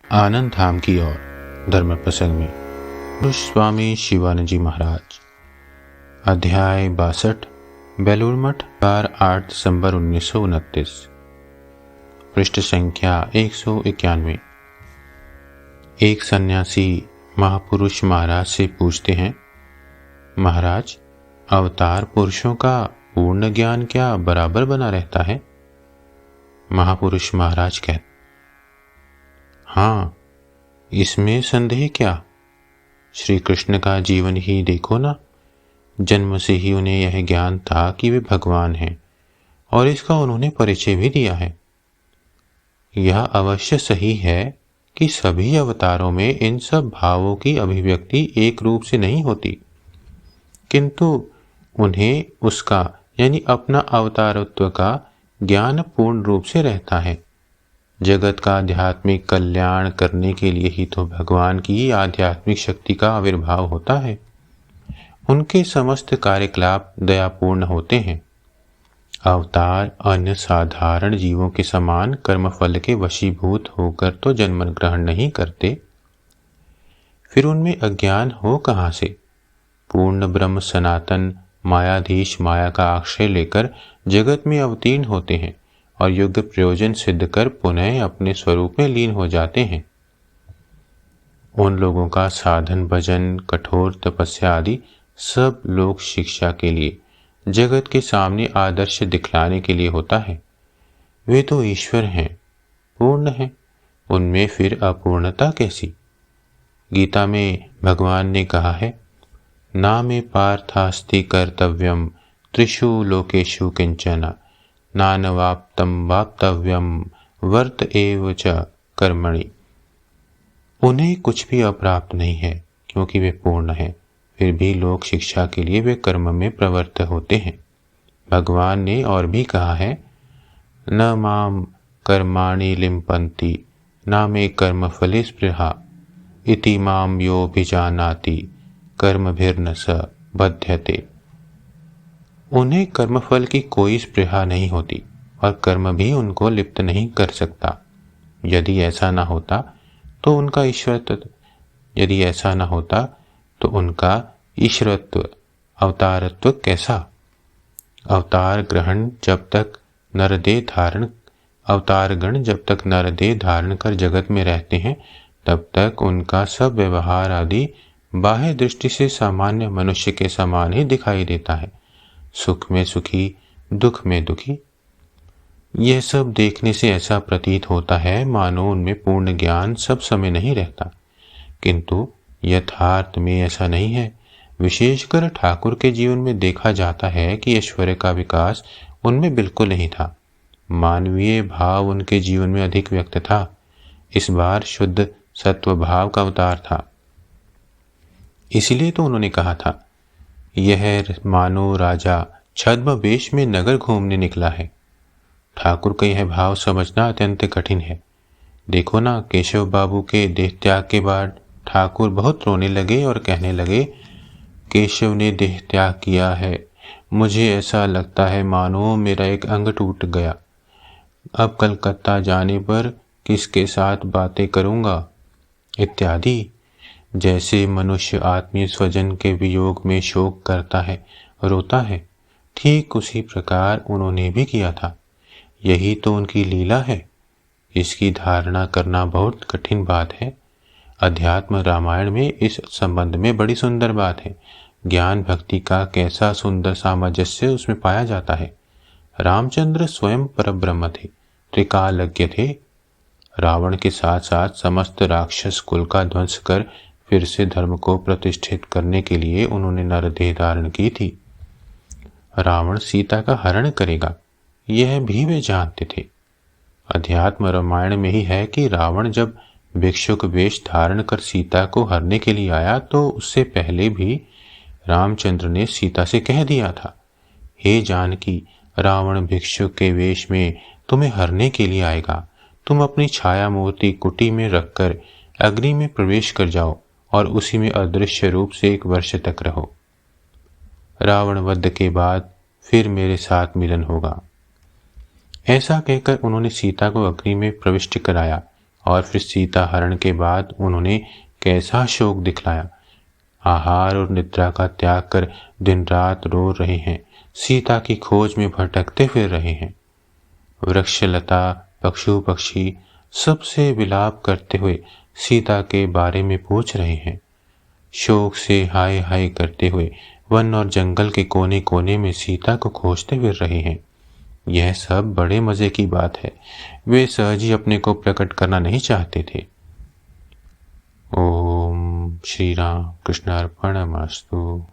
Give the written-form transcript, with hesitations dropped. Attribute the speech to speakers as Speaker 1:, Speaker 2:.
Speaker 1: आनंद धाम की ओर धर्म प्रसंग में स्वामी शिवानंद जी महाराज। अध्याय 62 बेलूर मठ 8 दिसंबर 1929। पृष्ठ संख्या 191। एक सन्यासी महापुरुष महाराज से पूछते हैं, महाराज, अवतार पुरुषों का पूर्ण ज्ञान क्या बराबर बना रहता है? महापुरुष महाराज कहते, हाँ, इसमें संदेह क्या। श्री कृष्ण का जीवन ही देखो ना। जन्म से ही उन्हें यह ज्ञान था कि वे भगवान हैं और इसका उन्होंने परिचय भी दिया है। यह अवश्य सही है कि सभी अवतारों में इन सब भावों की अभिव्यक्ति एक रूप से नहीं होती, किंतु उन्हें उसका यानी अपना अवतारत्व का ज्ञान पूर्ण रूप से रहता है। जगत का आध्यात्मिक कल्याण करने के लिए ही तो भगवान की आध्यात्मिक शक्ति का आविर्भाव होता है। उनके समस्त कार्यकलाप दयापूर्ण होते हैं। अवतार अन्य साधारण जीवों के समान कर्मफल के वशीभूत होकर तो जन्म ग्रहण नहीं करते। फिर उनमें अज्ञान हो कहाँ से? पूर्ण ब्रह्म सनातन मायाधीश माया का आश्रय लेकर जगत में अवतीर्ण होते हैं और योग्य प्रयोजन सिद्ध कर पुनः अपने स्वरूप में लीन हो जाते हैं। उन लोगों का साधन भजन कठोर तपस्या आदि सब लोक शिक्षा के लिए, जगत के सामने आदर्श दिखलाने के लिए होता है। वे तो ईश्वर हैं, पूर्ण हैं, उनमें फिर अपूर्णता कैसी? गीता में भगवान ने कहा है, ना मे पार्थास्ति कर्तव्यम त्रिषु लोकेषु किंचन नानवाप्तम वाप्तव्यम वर्त एव च कर्मणि। उन्हें कुछ भी अप्राप्त नहीं है क्योंकि वे पूर्ण हैं, फिर भी लोक शिक्षा के लिए वे कर्म में प्रवृत्त होते हैं। भगवान ने और भी कहा है, न माम कर्माणि लिम्पन्ति न मे कर्मफले स्पृहा इति माम यो भिजानाति कर्मभिर्न स बध्यते। उन्हें कर्मफल की कोई स्पृहा नहीं होती और कर्म भी उनको लिप्त नहीं कर सकता। यदि ऐसा न होता तो उनका ईश्वरत्व अवतारत्व कैसा? अवतारगण जब तक नरदेह धारण कर जगत में रहते हैं, तब तक उनका सब व्यवहार आदि बाह्य दृष्टि से सामान्य मनुष्य के समान ही दिखाई देता है। सुख में सुखी, दुख में दुखी। यह सब देखने से ऐसा प्रतीत होता है मानो उनमें पूर्ण ज्ञान सब समय नहीं रहता, किंतु यथार्थ में ऐसा नहीं है। विशेषकर ठाकुर के जीवन में देखा जाता है कि ऐश्वर्य का विकास उनमें बिल्कुल नहीं था। मानवीय भाव उनके जीवन में अधिक व्यक्त था। इस बार शुद्ध सत्व भाव का अवतार था। इसलिए तो उन्होंने कहा था, यह मानो राजा छद्म वेश में नगर घूमने निकला है। ठाकुर का यह भाव समझना अत्यंत कठिन है। देखो ना, केशव बाबू के देह त्याग के बाद ठाकुर बहुत रोने लगे और कहने लगे, केशव ने देह त्याग किया है, मुझे ऐसा लगता है मानो मेरा एक अंग टूट गया। अब कलकत्ता जाने पर किसके साथ बातें करूंगा इत्यादि। जैसे मनुष्य आत्मीय स्वजन के वियोग में शोक करता है, रोता है, ठीक उसी प्रकार उन्होंने भी किया था। यही तो उनकी लीला है। इसकी धारणा करना बहुत कठिन बात है। अध्यात्म रामायण में इस संबंध में बड़ी सुंदर बात है। ज्ञान भक्ति का कैसा सुंदर सामंजस्य उसमें पाया जाता है। रामचंद्र स्वयं परब्रह्म थे, त्रिकालज्ञ थे। रावण के साथ साथ समस्त राक्षस कुल का ध्वंस कर फिर से धर्म को प्रतिष्ठित करने के लिए उन्होंने नरदेह धारण की थी। रावण सीता का हरण करेगा, यह भी वे जानते थे। अध्यात्म रामायण में ही है कि रावण जब भिक्षुक वेश धारण कर सीता को हरने के लिए आया तो उससे पहले भी रामचंद्र ने सीता से कह दिया था, हे जानकी, रावण भिक्षुक के वेश में तुम्हें हरने के लिए आएगा। तुम अपनी छाया मूर्ति कुटी में रखकर अग्नि में प्रवेश कर जाओ और उसी में अदृश्य रूप से 1 वर्ष तक रहो। रावण वध के बाद फिर मेरे साथ मिलन होगा। ऐसा कहकर उन्होंने सीता को अग्नि में प्रविष्ट कराया और फिर सीता हरण के बाद उन्होंने कैसा शोक दिखलाया। आहार और निद्रा का त्याग कर दिन रात रो रहे हैं, सीता की खोज में भटकते फिर रहे हैं। वृक्ष लता पशु पक्षी सबसे विलाप करते हुए सीता के बारे में पूछ रहे हैं। शोक से हाय हाय करते हुए वन और जंगल के कोने कोने में सीता को खोजते फिर रहे हैं। यह सब बड़े मजे की बात है। वे सहज ही अपने को प्रकट करना नहीं चाहते थे। ओम श्री राम कृष्णार्पणमस्तु।